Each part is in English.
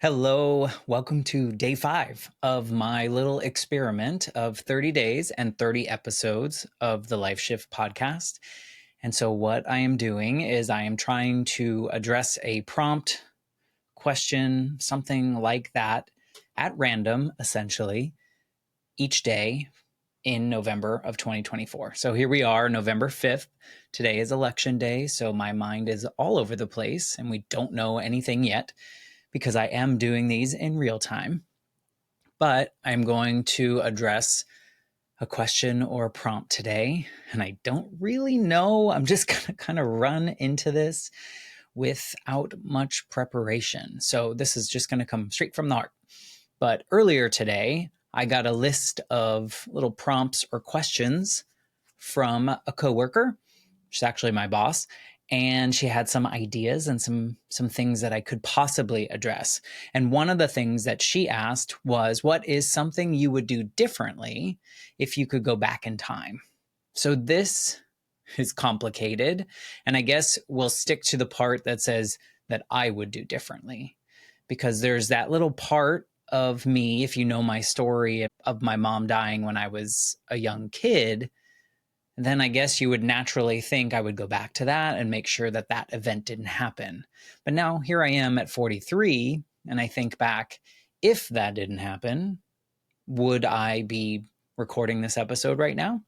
Hello, welcome to day 5 of my little experiment of 30 days and 30 episodes of the Life Shift podcast. And so, what I am doing is I am trying to address a prompt, question, something like that at random, essentially, each day in November of 2024. So, here we are, November 5th. Today is election day, so my mind is all over the place and we don't know anything yet because I am doing these in real time. But I'm going to address a question or a prompt today, and I don't really know. I'm just going to kind of run into this without much preparation. So this is just going to come straight from the heart. But earlier today, I got a list of little prompts or questions from a coworker. She's actually my boss, and she had some ideas and some things that I could possibly address. And one of the things that she asked was, what is something you would do differently if you could go back in time? So this is complicated, and I guess we'll stick to the part that says that I would do differently, because there's that little part of me, if you know my story of my mom dying when I was a young kid, then I guess you would naturally think I would go back to that and make sure that that event didn't happen. But now here I am at 43, and I think back, if that didn't happen, would I be recording this episode right now?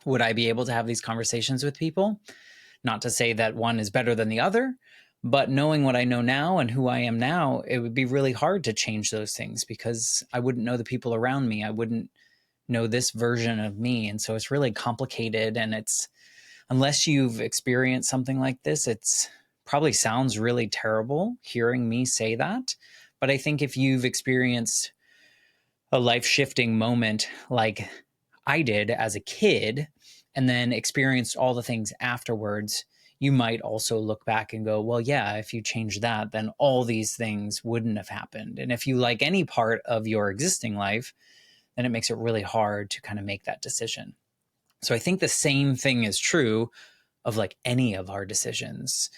Would I be able to have these conversations with people? Not to say that one is better than the other, but knowing what I know now and who I am now, it would be really hard to change those things because I wouldn't know the people around me. I wouldn't know this version of me. And so it's really complicated. And it's, unless you've experienced something like this, it's probably sounds really terrible hearing me say that. But I think if you've experienced a life shifting moment like I did as a kid, and then experienced all the things afterwards, you might also look back and go, well, yeah, if you change that, then all these things wouldn't have happened. And if you like any part of your existing life, then it makes it really hard to kind of make that decision. So I think the same thing is true of like any of our decisions.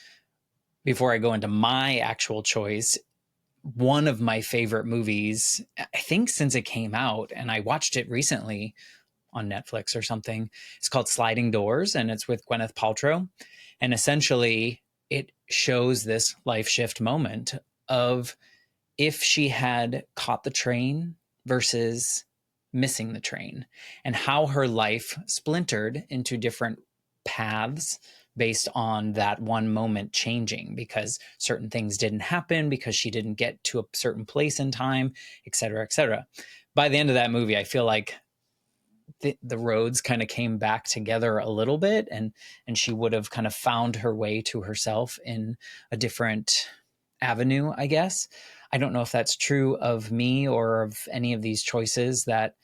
Before I go into my actual choice, one of my favorite movies, I think since it came out, and I watched it recently on Netflix or something, it's called Sliding Doors, and it's with Gwyneth Paltrow. And essentially, it shows this life shift moment of if she had caught the train versus missing the train, and how her life splintered into different paths based on that one moment changing because certain things didn't happen, because she didn't get to a certain place in time, et cetera, et cetera. By the end of that movie, I feel like the roads kind of came back together a little bit, and she would have kind of found her way to herself in a different avenue, I guess. I don't know if that's true of me or of any of these choices that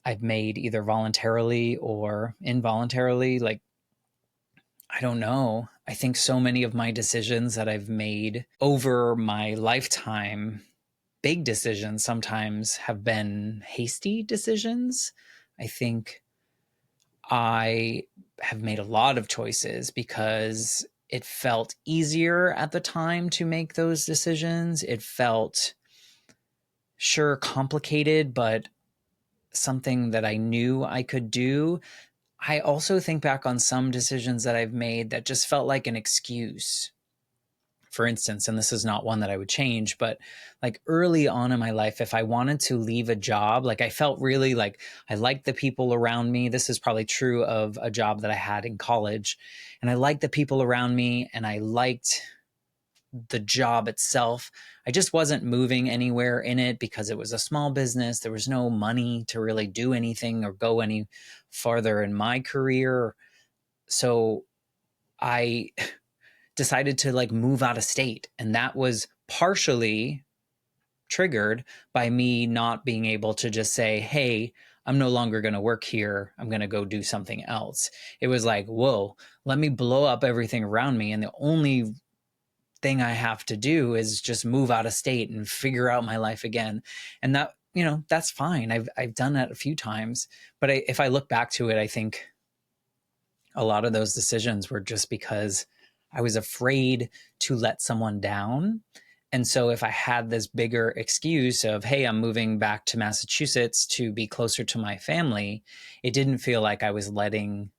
I've made either voluntarily or involuntarily. Like, I don't know. I think so many of my decisions that I've made over my lifetime, big decisions, sometimes have been hasty decisions. I think I have made a lot of choices because it felt easier at the time to make those decisions. It felt, sure, complicated, but something that I knew I could do. I also think back on some decisions that I've made that just felt like an excuse. For instance, and this is not one that I would change, but like early on in my life, if I wanted to leave a job, like I felt really like I liked the people around me. This is probably true of a job that I had in college. And I liked the people around me and I liked the job itself. I just wasn't moving anywhere in it because it was a small business. There was no money to really do anything or go any farther in my career. So I decided to like move out of state. And that was partially triggered by me not being able to just say, hey, I'm no longer going to work here. I'm going to go do something else. It was like, whoa, let me blow up everything around me. And the only thing I have to do is just move out of state and figure out my life again. And that, that's fine. I've done that a few times. But if I look back to it, I think a lot of those decisions were just because I was afraid to let someone down. And so if I had this bigger excuse of, hey, I'm moving back to Massachusetts to be closer to my family, it didn't feel like I was letting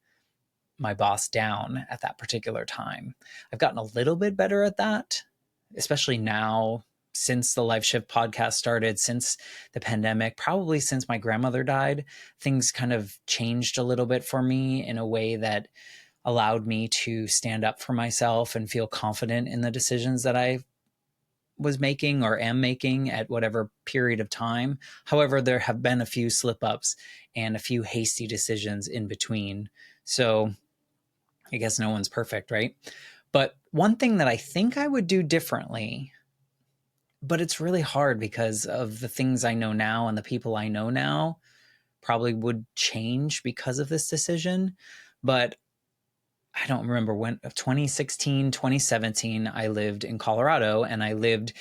my boss down at that particular time. I've gotten a little bit better at that, especially now since the Life Shift podcast started, since the pandemic, probably since my grandmother died. Things kind of changed a little bit for me in a way that allowed me to stand up for myself and feel confident in the decisions that I was making or am making at whatever period of time. However, there have been a few slip ups and a few hasty decisions in between. So I guess no one's perfect, right? But one thing that I think I would do differently, but it's really hard because of the things I know now and the people I know now probably would change because of this decision. But I don't remember when, 2016, 2017, I lived in Colorado, and I lived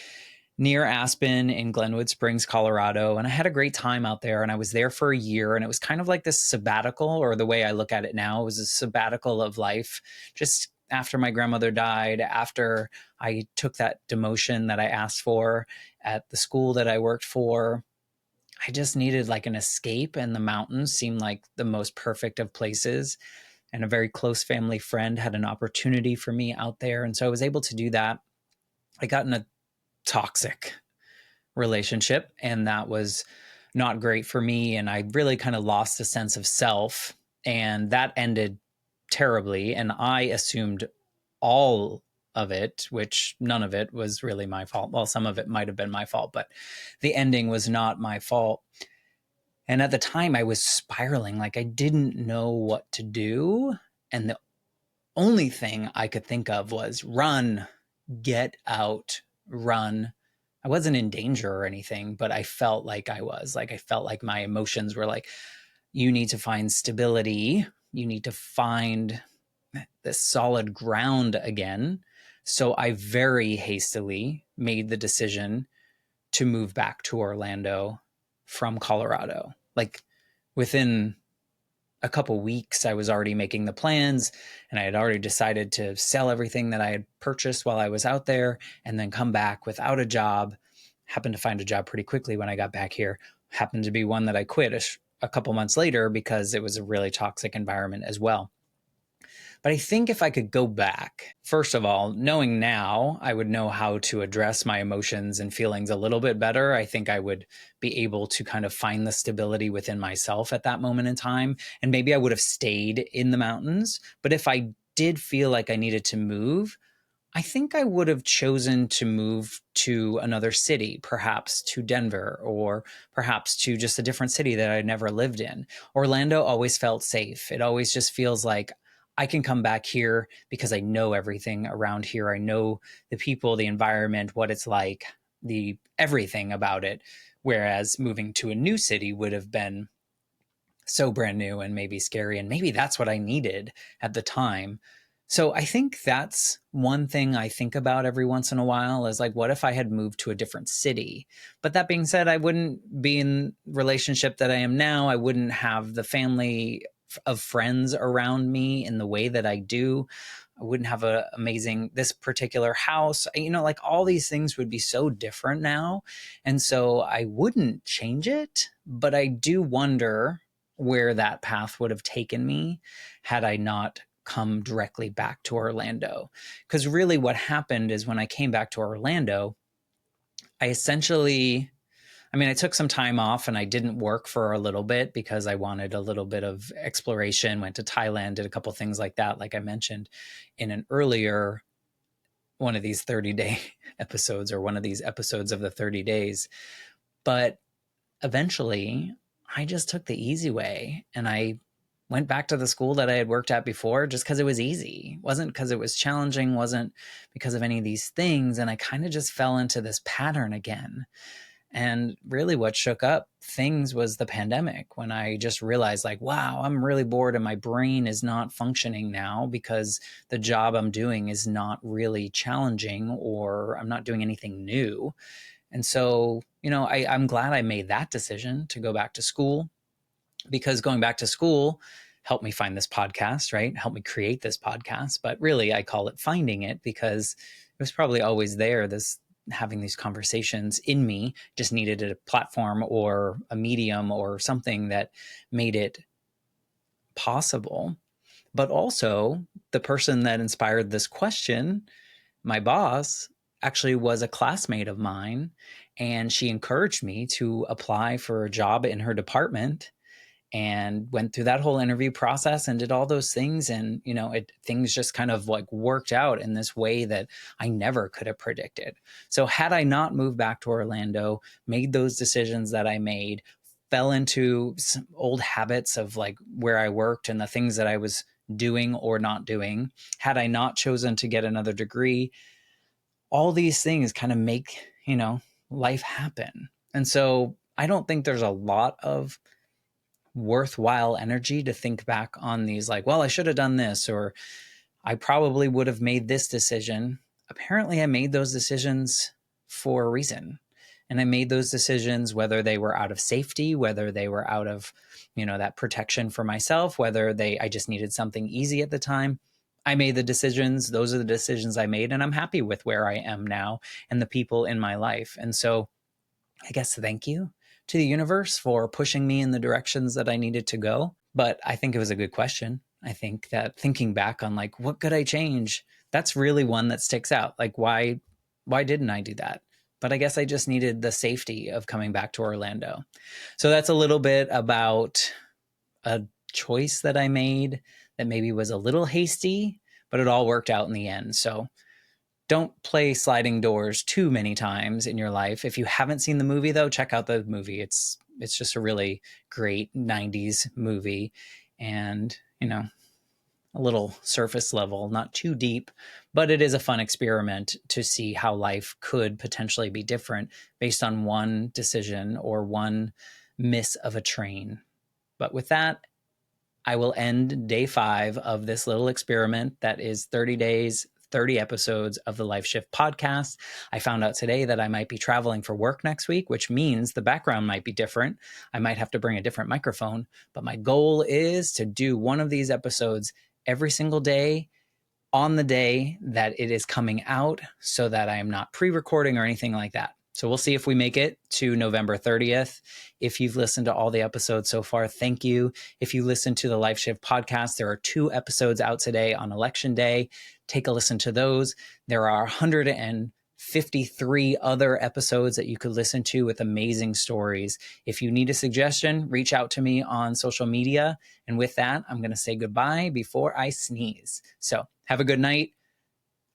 near Aspen in Glenwood Springs, Colorado. And I had a great time out there, and I was there for a year. And it was kind of like this sabbatical, or the way I look at it now, it was a sabbatical of life. Just after my grandmother died, after I took that demotion that I asked for at the school that I worked for, I just needed like an escape, and the mountains seemed like the most perfect of places. And a very close family friend had an opportunity for me out there. And so I was able to do that. I got in a toxic relationship, and that was not great for me. And I really kind of lost a sense of self, and that ended terribly. And I assumed all of it, which none of it was really my fault. Well, some of it might have been my fault, but the ending was not my fault. And at the time I was spiraling, like I didn't know what to do. And the only thing I could think of was run, get out, run. I wasn't in danger or anything, but I felt like I was. Like I felt like my emotions were like, you need to find stability. You need to find this solid ground again. So I very hastily made the decision to move back to Orlando from Colorado. Like within a couple weeks, I was already making the plans, and I had already decided to sell everything that I had purchased while I was out there and then come back without a job. Happened to find a job pretty quickly when I got back here. Happened to be one that I quit a couple months later because it was a really toxic environment as well. But I think if I could go back, first of all, knowing now, I would know how to address my emotions and feelings a little bit better. I think I would be able to kind of find the stability within myself at that moment in time. And maybe I would have stayed in the mountains. But if I did feel like I needed to move, I think I would have chosen to move to another city, perhaps to Denver, or perhaps to just a different city that I'd never lived in. Orlando always felt safe. It always just feels like I can come back here because I know everything around here. I know the people, the environment, what it's like, the everything about it. Whereas moving to a new city would have been so brand new and maybe scary. And maybe that's what I needed at the time. So I think that's one thing I think about every once in a while is like, what if I had moved to a different city? But that being said, I wouldn't be in relationship that I am now. I wouldn't have the family of friends around me in the way that I do. I wouldn't have a amazing, this particular house, like all these things would be so different now. And so I wouldn't change it, but I do wonder where that path would have taken me had I not come directly back to Orlando. Because really what happened is when I came back to Orlando, I essentially, I took some time off and I didn't work for a little bit because I wanted a little bit of exploration, went to Thailand, did a couple things like that, like I mentioned in an earlier one of these 30-day episodes, or one of these episodes of the 30 days. But eventually I just took the easy way, and I went back to the school that I had worked at before just because it was easy. It wasn't because it was challenging, wasn't because of any of these things. And I kind of just fell into this pattern again. And really what shook up things was the pandemic, when I just realized like, wow, I'm really bored and my brain is not functioning now because the job I'm doing is not really challenging, or I'm not doing anything new. And so, I'm glad I made that decision to go back to school, because going back to school helped me find this podcast, right? Helped me create this podcast. But really, I call it finding it because it was probably always there, this having these conversations in me, just needed a platform or a medium or something that made it possible. But also, the person that inspired this question, my boss, actually was a classmate of mine, and she encouraged me to apply for a job in her department and went through that whole interview process and did all those things. And, things just kind of like worked out in this way that I never could have predicted. So had I not moved back to Orlando, made those decisions that I made, fell into some old habits of like where I worked and the things that I was doing or not doing, had I not chosen to get another degree, all these things kind of make, life happen. And so I don't think there's a lot of worthwhile energy to think back on these, like, well, I should have done this, or I probably would have made this decision. Apparently, I made those decisions for a reason. And I made those decisions whether they were out of safety, whether they were out of, that protection for myself, whether I just needed something easy at the time. I made the decisions. Those are the decisions I made. And I'm happy with where I am now and the people in my life. And so I guess thank you to the universe for pushing me in the directions that I needed to go. But I think it was a good question. I think that thinking back on like, what could I change? That's really one that sticks out. Like, why didn't I do that? But I guess I just needed the safety of coming back to Orlando. So that's a little bit about a choice that I made that maybe was a little hasty, but it all worked out in the end. So don't play sliding doors too many times in your life. If you haven't seen the movie, though, check out the movie. It's just a really great 90s movie, and a little surface level, not too deep, but it is a fun experiment to see how life could potentially be different based on one decision or one miss of a train. But with that, I will end day 5 of this little experiment that is 30 days, 30 episodes of the Life Shift podcast. I found out today that I might be traveling for work next week, which means the background might be different. I might have to bring a different microphone, but my goal is to do one of these episodes every single day on the day that it is coming out, so that I am not pre-recording or anything like that. So we'll see if we make it to November 30th. If you've listened to all the episodes so far, thank you. If you listen to the Life Shift podcast, there are 2 episodes out today on Election Day. Take a listen to those. There are 153 other episodes that you could listen to with amazing stories. If you need a suggestion, reach out to me on social media. And with that, I'm going to say goodbye before I sneeze. So have a good night.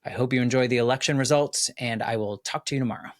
I hope you enjoy the election results, and I will talk to you tomorrow.